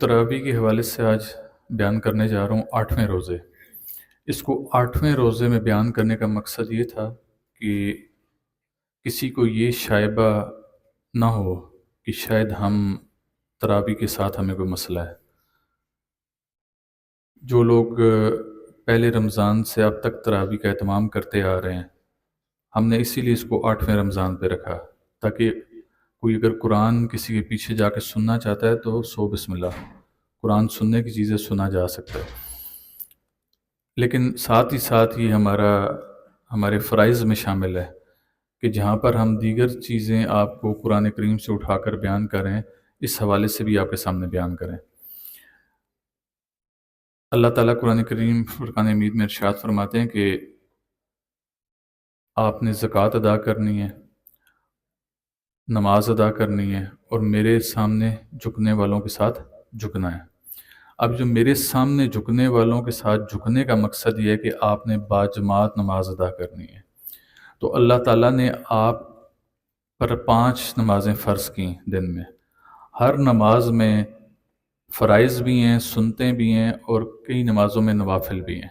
تراویح کے حوالے سے آج بیان کرنے جا رہا ہوں 8ویں روزے۔ اس کو 8ویں روزے میں بیان کرنے کا مقصد یہ تھا کہ کسی کو یہ شائبہ نہ ہو کہ شاید ہم تراویح کے ساتھ ہمیں کوئی مسئلہ ہے۔ جو لوگ پہلے رمضان سے اب تک تراویح کا اہتمام کرتے آ رہے ہیں، ہم نے اسی لیے اس کو 8ویں رمضان پہ رکھا تاکہ کوئی اگر قرآن کسی کے پیچھے جا کے سننا چاہتا ہے تو سو بسم اللہ، قرآن سننے کی چیزیں سنا جا سکتا ہے۔ لیکن ساتھ ہی یہ ہمارے فرائض میں شامل ہے کہ جہاں پر ہم دیگر چیزیں آپ کو قرآن کریم سے اٹھا کر بیان کریں، اس حوالے سے بھی آپ کے سامنے بیان کریں۔ اللہ تعالیٰ قرآن کریم فرقان حمید میں ارشاد فرماتے ہیں کہ آپ نے زکوٰۃ ادا کرنی ہے، نماز ادا کرنی ہے اور میرے سامنے جھکنے والوں کے ساتھ جھکنا ہے۔ اب جو میرے سامنے جھکنے والوں کے ساتھ جھکنے کا مقصد یہ ہے کہ آپ نے باجماعت نماز ادا کرنی ہے۔ تو اللہ تعالیٰ نے آپ پر 5 نمازیں فرض کیں دن میں۔ ہر نماز میں فرائض بھی ہیں، سنتیں بھی ہیں اور کئی نمازوں میں نوافل بھی ہیں۔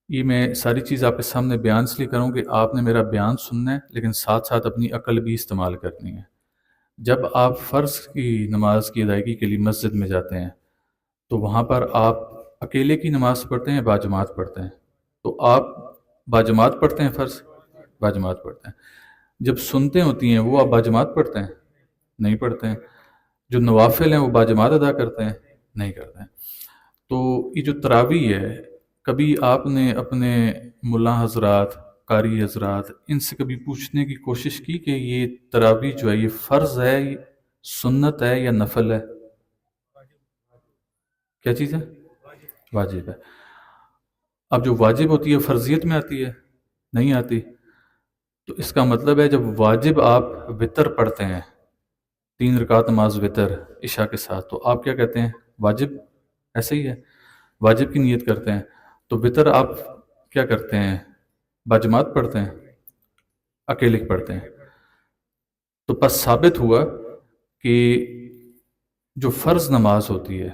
یہ میں ساری چیز آپ کے سامنے بیان اس لیے کروں کہ آپ نے میرا بیان سننا ہے، لیکن ساتھ اپنی عقل بھی استعمال کرنی ہے۔ جب آپ فرض کی نماز کی ادائیگی کے لیے مسجد میں جاتے ہیں تو وہاں پر آپ اکیلے کی نماز پڑھتے ہیں، باجماعت پڑھتے ہیں؟ تو آپ باجماعت پڑھتے ہیں، فرض باجماعت پڑھتے ہیں۔ جب سنتیں ہوتی ہیں وہ آپ باجماعت پڑھتے ہیں؟ نہیں پڑھتے ہیں۔ جو نوافل ہیں وہ باجماعت ادا کرتے ہیں؟ نہیں کرتے ہیں۔ تو یہ جو تراویح ہے، کبھی آپ نے اپنے ملا حضرات، قاری حضرات ان سے کبھی پوچھنے کی کوشش کی کہ یہ تراویح جو ہے یہ فرض ہے، سنت ہے یا نفل ہے؟ کیا چیز ہے؟ واجب ہے۔ اب جو واجب ہوتی ہے فرضیت میں آتی ہے؟ نہیں آتی۔ تو اس کا مطلب ہے جب واجب آپ وتر پڑھتے ہیں، 3 رکعت نماز وتر عشاء کے ساتھ، تو آپ کیا کہتے ہیں؟ واجب، ایسا ہی ہے، واجب کی نیت کرتے ہیں۔ تو وتر آپ کیا کرتے ہیں؟ باجماعت پڑھتے ہیں، اکیلے پڑھتے ہیں؟ تو پس ثابت ہوا کہ جو فرض نماز ہوتی ہے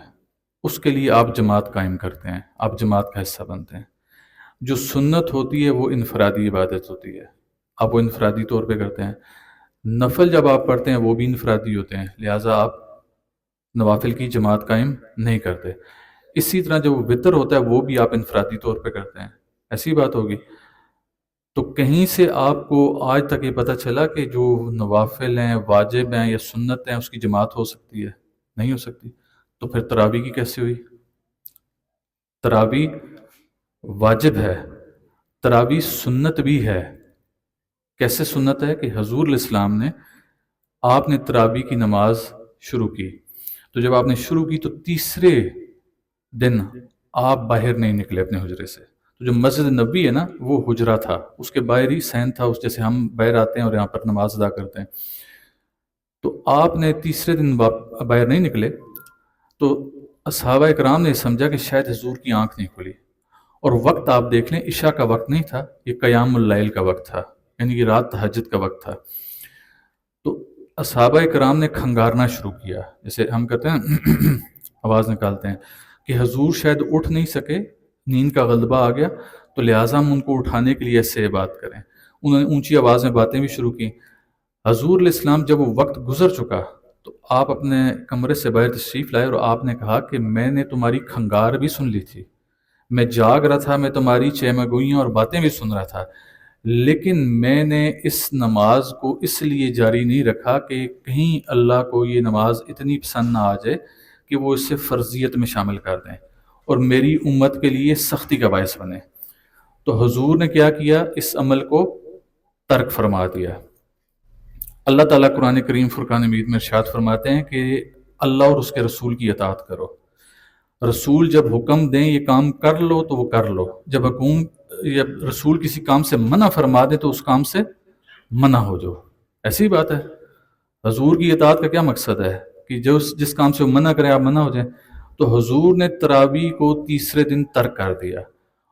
اس کے لیے آپ جماعت قائم کرتے ہیں، آپ جماعت کا حصہ بنتے ہیں۔ جو سنت ہوتی ہے وہ انفرادی عبادت ہوتی ہے، آپ وہ انفرادی طور پہ کرتے ہیں۔ نفل جب آپ پڑھتے ہیں وہ بھی انفرادی ہوتے ہیں، لہٰذا آپ نوافل کی جماعت قائم نہیں کرتے۔ اسی طرح جو وتر ہوتا ہے وہ بھی آپ انفرادی طور پہ کرتے ہیں، ایسی بات ہوگی۔ تو کہیں سے آپ کو آج تک یہ پتہ چلا کہ جو نوافل ہیں، واجب ہیں یا سنت ہیں، اس کی جماعت ہو سکتی ہے؟ نہیں ہو سکتی۔ تو پھر تراویح کی کیسے ہوئی؟ تراویح واجب ہے، تراویح سنت بھی ہے۔ کیسے سنت ہے؟ کہ حضور علیہ السلام نے، آپ نے تراویح کی نماز شروع کی، تو جب آپ نے شروع کی تو تیسرے دن آپ باہر نہیں نکلے اپنے حجرے سے۔ تو جو مسجد نبوی ہے نا، وہ حجرہ تھا، اس کے باہر ہی صحن تھا، اس جیسے ہم باہر آتے ہیں اور یہاں پر نماز ادا کرتے ہیں۔ تو آپ نے تیسرے دن باہر نہیں نکلے تو صحابہ اکرام نے سمجھا کہ شاید حضور کی آنکھ نہیں کھلی، اور وقت آپ دیکھ لیں عشاء کا وقت نہیں تھا، یہ قیام اللیل کا وقت تھا، یعنی کہ رات تہجد کا وقت تھا۔ تو صحابہ اکرام نے کھنگارنا شروع کیا، جیسے ہم کہتے ہیں آواز نکالتے ہیں، کہ حضور شاید اٹھ نہیں سکے، نیند کا غلبہ آ گیا، تو لہٰذا ہم ان کو اٹھانے کے لیے ایسے بات کریں۔ انہوں نے اونچی آواز میں باتیں بھی شروع کی۔ حضور علیہ السلام جب وہ وقت گزر چکا تو آپ اپنے کمرے سے باہر تشریف لائے اور آپ نے کہا کہ میں نے تمہاری کھنگار بھی سن لی تھی، میں جاگ رہا تھا، میں تمہاری چیمگوئیاں اور باتیں بھی سن رہا تھا، لیکن میں نے اس نماز کو اس لیے جاری نہیں رکھا کہ کہیں اللہ کو یہ نماز اتنی پسند نہ آ جائے کہ وہ اسے فرضیت میں شامل کر دیں اور میری امت کے لیے سختی کا باعث بنے۔ تو حضور نے کیا کیا؟ اس عمل کو ترک فرما دیا۔ اللہ تعالیٰ قرآن کریم فرقان حمید میں ارشاد فرماتے ہیں کہ اللہ اور اس کے رسول کی اطاعت کرو۔ رسول جب حکم دیں یہ کام کر لو تو وہ کر لو، جب رسول کسی کام سے منع فرما دے تو اس کام سے منع ہو جاؤ، ایسی بات ہے۔ حضور کی اطاعت کا کیا مقصد ہے؟ کہ جس کام سے وہ منع کرے آپ منع ہو جائیں۔ تو حضور نے تراویح کو تیسرے دن ترک کر دیا،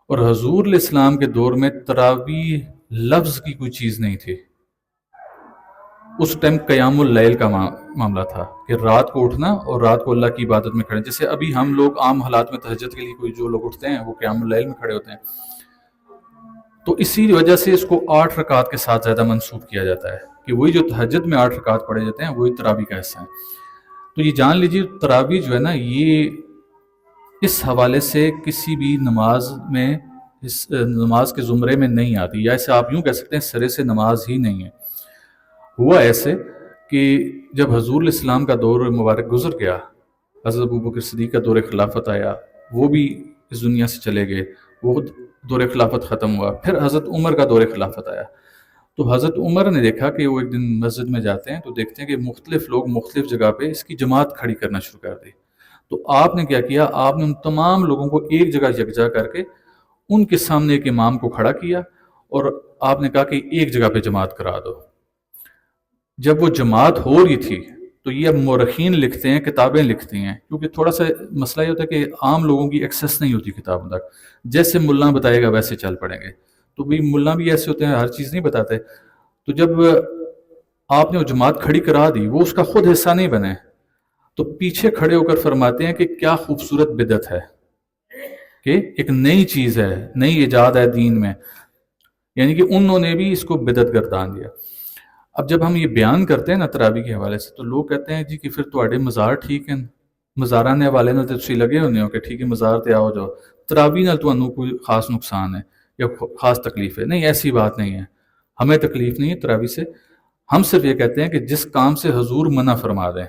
اور حضور علیہ السلام کے دور میں تراویح لفظ کی کوئی چیز نہیں تھی۔ اس ٹائم قیام اللیل کا معاملہ تھا کہ رات کو اٹھنا اور رات کو اللہ کی عبادت میں کھڑے. جیسے ابھی ہم لوگ عام حالات میں تہجد کے لیے کوئی جو لوگ اٹھتے ہیں وہ قیام اللیل میں کھڑے ہوتے ہیں. تو اسی وجہ سے اس کو 8 رکعت کے ساتھ زیادہ منسوب کیا جاتا ہے کہ وہی جو تہجد میں 8 رکعت پڑھے جاتے ہیں وہی تراویح کا حصہ ہے. تو یہ جان لیجیے تراویح جو ہے نا یہ اس حوالے سے کسی بھی نماز میں اس نماز کے زمرے میں نہیں آتی, یا اسے آپ یوں کہہ سکتے ہیں سرے سے نماز ہی نہیں ہے. ہوا ایسے کہ جب حضور علیہ السلام کا دور مبارک گزر گیا, حضرت ابوبکر صدیق کا دور خلافت آیا, وہ بھی اس دنیا سے چلے گئے, وہ دور خلافت ختم ہوا. پھر حضرت عمر کا دور خلافت آیا. تو حضرت عمر نے دیکھا کہ وہ ایک دن مسجد میں جاتے ہیں تو دیکھتے ہیں کہ مختلف لوگ مختلف جگہ پہ اس کی جماعت کھڑی کرنا شروع کر دی. تو آپ نے کیا کیا, آپ نے ان تمام لوگوں کو ایک جگہ یکجا کر کے ان کے سامنے ایک امام کو کھڑا کیا اور آپ نے کہا کہ ایک جگہ پہ جماعت کرا دو. جب وہ جماعت ہو رہی تھی تو یہ اب مورخین لکھتے ہیں, کتابیں لکھتی ہیں, کیونکہ تھوڑا سا مسئلہ یہ ہوتا ہے کہ عام لوگوں کی ایکسیس نہیں ہوتی کتابوں تک, جیسے ملا بتائے گا ویسے چل پڑیں گے. تو بھی ملا بھی ایسے ہوتے ہیں, ہر چیز نہیں بتاتے. تو جب آپ نے وہ جماعت کھڑی کرا دی, وہ اس کا خود حصہ نہیں بنے, تو پیچھے کھڑے ہو کر فرماتے ہیں کہ کیا خوبصورت بدعت ہے, کہ ایک نئی چیز ہے, نئی ایجاد ہے دین میں, یعنی کہ انہوں نے بھی اس کو بدعت گردان دیا. اب جب ہم یہ بیان کرتے ہیں نا تراویح کے حوالے سے, تو لوگ کہتے ہیں جی کہ پھر تواڈے مزار ٹھیک ہیں, مزاراں نے حوالے نال تے تسی لگے ہونے ہو کہ ٹھیک ہے مزار تے آؤ جاؤ, تراویح نال تانوں کوئی خاص نقصان ہے یا خاص تکلیف ہے. نہیں, ایسی بات نہیں ہے, ہمیں تکلیف نہیں ہے تراویح سے. ہم صرف یہ کہتے ہیں کہ جس کام سے حضور منع فرما دیں,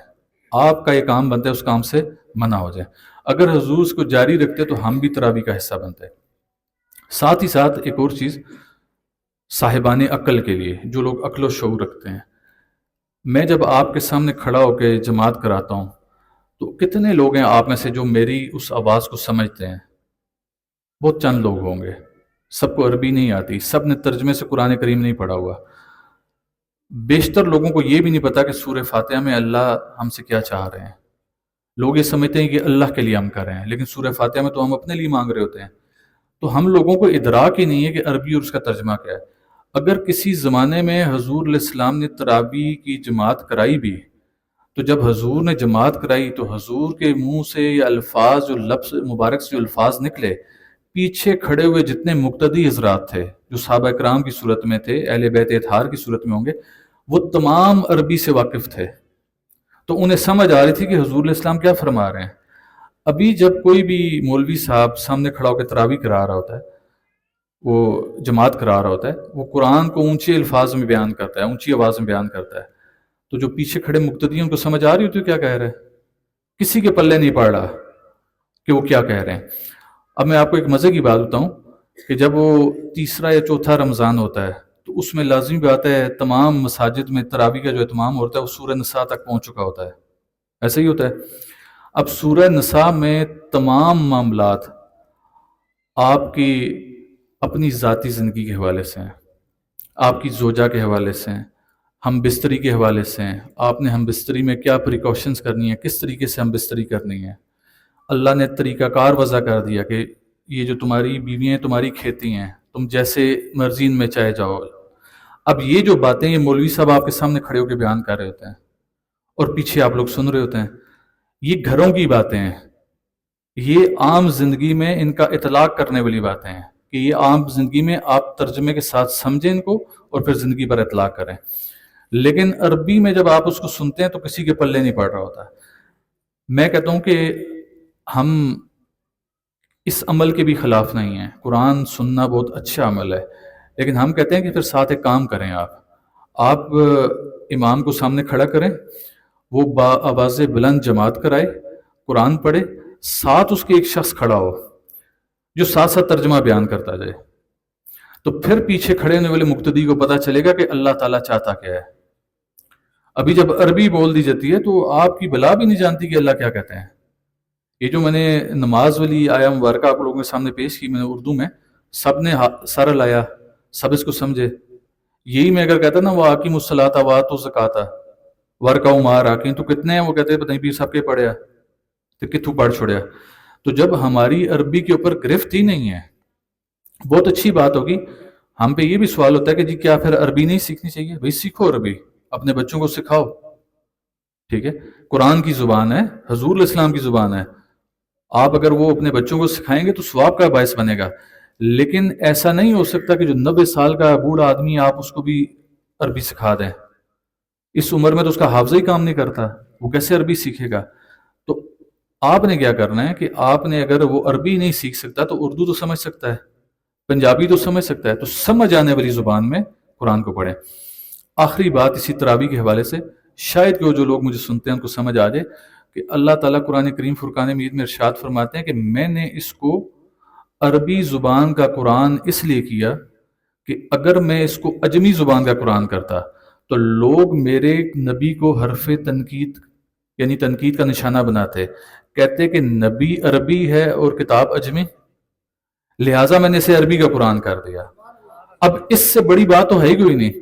آپ کا یہ کام بنتا ہے اس کام سے منع ہو جائے. اگر حضور اس کو جاری رکھتے تو ہم بھی تراویح کا حصہ بنتے. ساتھ ہی ساتھ ایک اور چیز صاحبان عقل کے لیے, جو لوگ عقل و شعور رکھتے ہیں, میں جب آپ کے سامنے کھڑا ہو کے جماعت کراتا ہوں تو کتنے لوگ ہیں آپ میں سے جو میری اس آواز کو سمجھتے ہیں؟ بہت چند لوگ ہوں گے. سب کو عربی نہیں آتی, سب نے ترجمے سے قرآن کریم نہیں پڑھا ہوا. بیشتر لوگوں کو یہ بھی نہیں پتا کہ سورہ فاتحہ میں اللہ ہم سے کیا چاہ رہے ہیں. لوگ یہ سمجھتے ہیں کہ اللہ کے لیے ہم کر رہے ہیں, لیکن سورہ فاتحہ میں تو ہم اپنے لیے مانگ رہے ہوتے ہیں. تو ہم لوگوں کو ادراک ہی نہیں ہے کہ عربی اور اس کا ترجمہ کیا ہے. اگر کسی زمانے میں حضور علیہ السلام نے تراویح کی جماعت کرائی بھی, تو جب حضور نے جماعت کرائی تو حضور کے منہ سے یہ الفاظ, جو لفظ مبارک سے جو الفاظ نکلے, پیچھے کھڑے ہوئے جتنے مقتدی حضرات تھے جو صحابہ کرام کی صورت میں تھے, اہل بیت اطہار کی صورت میں ہوں گے, وہ تمام عربی سے واقف تھے. تو انہیں سمجھ آ رہی تھی کہ حضور علیہ السلام کیا فرما رہے ہیں. ابھی جب کوئی بھی مولوی صاحب سامنے کھڑا ہو کے تراویح کرا رہا ہوتا ہے, وہ جماعت کرا رہا ہوتا ہے, وہ قرآن کو اونچے الفاظ میں بیان کرتا ہے, اونچی آواز میں بیان کرتا ہے, تو جو پیچھے کھڑے مقتدیوں کو سمجھ آ رہی ہوتی ہے کیا کہہ رہے ہیں. کسی کے پلے نہیں پڑ رہا کہ وہ کیا کہہ رہے ہیں. اب میں آپ کو ایک مزے کی بات بتاؤں کہ جب وہ تیسرا یا چوتھا رمضان ہوتا ہے تو اس میں لازمی بات ہے تمام مساجد میں تراویح کا جو اہتمام ہوتا ہے وہ سورہ نساء تک پہنچ چکا ہوتا ہے. ایسا ہی ہوتا ہے. اب سورہ نساء میں تمام معاملات آپ کی اپنی ذاتی زندگی کے حوالے سے ہیں, آپ کی زوجہ کے حوالے سے ہیں, ہم بستری کے حوالے سے ہیں, آپ نے ہم بستری میں کیا پریکاشنز کرنی ہیں, کس طریقے سے ہم بستری کرنی ہے. اللہ نے طریقہ کار وضع کر دیا کہ یہ جو تمہاری بیویاں تمہاری کھیتی ہیں, تم جیسے مرضی ان میں چاہے جاؤ. اب یہ جو باتیں یہ مولوی صاحب آپ کے سامنے کھڑے ہو کے بیان کر رہے ہوتے ہیں اور پیچھے آپ لوگ سن رہے ہوتے ہیں, یہ گھروں کی باتیں ہیں, یہ عام زندگی میں ان کا اطلاق کرنے والی باتیں ہیں کہ یہ عام زندگی میں آپ ترجمے کے ساتھ سمجھیں ان کو اور پھر زندگی پر اطلاق کریں. لیکن عربی میں جب آپ اس کو سنتے ہیں تو کسی کے پلے نہیں پڑ رہا ہوتا. میں کہتا ہوں کہ ہم اس عمل کے بھی خلاف نہیں ہیں, قرآن سننا بہت اچھا عمل ہے, لیکن ہم کہتے ہیں کہ پھر ساتھ ایک کام کریں. آپ امام کو سامنے کھڑا کریں, وہ با آواز بلند جماعت کرائے, قرآن پڑھے, ساتھ اس کے ایک شخص کھڑا ہو جو ساتھ ساتھ ترجمہ بیان کرتا جائے. تو پھر پیچھے کھڑے ہونے والے مقتدی کو پتہ چلے گا کہ اللہ تعالیٰ چاہتا کیا ہے. ابھی جب عربی بول دی جاتی ہے تو آپ کی بلا بھی نہیں جانتی کہ اللہ کیا کہتے ہیں. یہ جو میں نے نماز والی آیا مبارکہ آپ لوگوں کے سامنے پیش کی میں نے اردو میں, سب نے سر لایا, سب اس کو سمجھے. یہی میں اگر کہتا نا وہ آکیم الصلاۃ وآتوا الزکاۃ ورکعوا مع الراکعین, تو کتنے ہیں وہ کہتے ہیں پتہ نہیں بھی سب کے پڑھیا تو کتوں پڑھ چھوڑیا. تو جب ہماری عربی کے اوپر گرفت ہی نہیں ہے, بہت اچھی بات ہوگی. ہم پہ یہ بھی سوال ہوتا ہے کہ جی کیا پھر عربی نہیں سیکھنی چاہیے؟ بھائی سیکھو عربی, اپنے بچوں کو سکھاؤ، ٹھیک ہے، قرآن کی زبان ہے، حضور علیہ السلام کی زبان ہے، آپ اگر وہ اپنے بچوں کو سکھائیں گے تو ثواب کا باعث بنے گا. لیکن ایسا نہیں ہو سکتا کہ جو 90 سال کا بوڑھا آدمی آپ اس کو بھی عربی سکھا دیں. اس عمر میں تو اس کا حافظہ ہی کام نہیں کرتا، وہ کیسے عربی سیکھے گا؟ تو آپ نے کیا کرنا ہے کہ آپ نے اگر وہ عربی نہیں سیکھ سکتا تو اردو تو سمجھ سکتا ہے، پنجابی تو سمجھ سکتا ہے، تو سمجھ آنے والی زبان میں قرآن کو پڑھیں. آخری بات اسی تراویح کے حوالے سے، شاید کہ وہ جو لوگ مجھے سنتے ہیں ان کو سمجھ آ جائے کہ اللہ تعالیٰ قرآن کریم فرقان مجید میں ارشاد فرماتے ہیں کہ میں نے اس کو عربی زبان کا قرآن اس لیے کیا کہ اگر میں اس کو اجمی زبان کا قرآن کرتا تو لوگ میرے نبی کو حرف تنقید یعنی تنقید کا نشانہ بناتے، کہتے کہ نبی عربی ہے اور کتاب اجمی، لہٰذا میں نے اسے عربی کا قرآن کر دیا. اب اس سے بڑی بات تو ہے ہی کوئی نہیں